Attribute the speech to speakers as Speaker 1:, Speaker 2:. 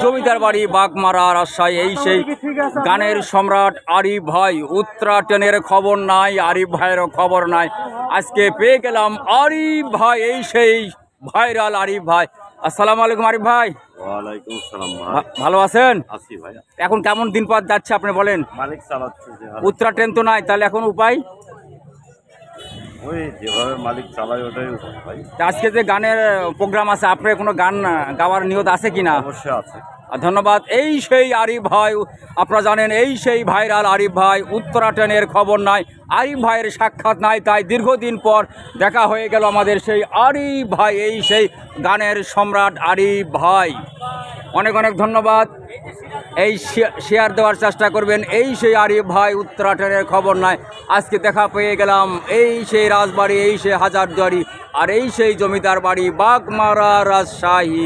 Speaker 1: জমিদার বাড়ি বাগমারা রাজশাহী। এই সেই গানের সম্রাট আরিফ ভাই। উত্তরা ট্রেনের খবর নাই, আরিফ ভাইয়েরও খবর নাই। আজকে পেয়ে গেলাম আরিফ ভাই, এই সেই ভাইরাল আরিফ ভাই। আসসালামু আলাইকুম আরিফ ভাই।
Speaker 2: ওয়ালাইকুম আসসালাম ভাই।
Speaker 1: ভালো আছেন?
Speaker 2: আছি ভাই।
Speaker 1: এখন কেমন দিনপাত যাচ্ছে আপনি বলেন?
Speaker 2: মালিক চালাচ্ছে যে
Speaker 1: উত্তরা ট্রেন তো নাই, তাহলে এখন উপায়?
Speaker 2: ওই যেভাবে মালিক চালায় ওটাই উপায় ভাই।
Speaker 1: আজকে যে গানের প্রোগ্রাম আছে, আপনার কোনো গান গাওয়ার নিয়ত আছে কিনা?
Speaker 2: অবশ্যই আছে।
Speaker 1: ধন্যবাদ। এই সেই আরিফ ভাই, আপনারা জানেন এই সেই ভাইরাল আরিফ ভাই। উত্তরা ট্রেনের খবর নাই, আরিফ ভাইয়ের সাক্ষাৎ নাই, তাই দীর্ঘদিন পর দেখা হয়ে গেল আমাদের সেই আরিফ ভাই, এই সেই গানের সম্রাট আরিফ ভাই। অনেক অনেক ধন্যবাদ। এই শেয়ার দেওয়ার চেষ্টা করবেন। এই সেই আরিফ ভাই, উত্তরা ট্রেনের খবর নাই। আজকে দেখা পেয়ে গেলাম এই সেই রাজবাড়ি, এই সেই হাজারদুয়ারি, আর এই সেই জমিদার বাড়ি বাগমারা রাজশাহী।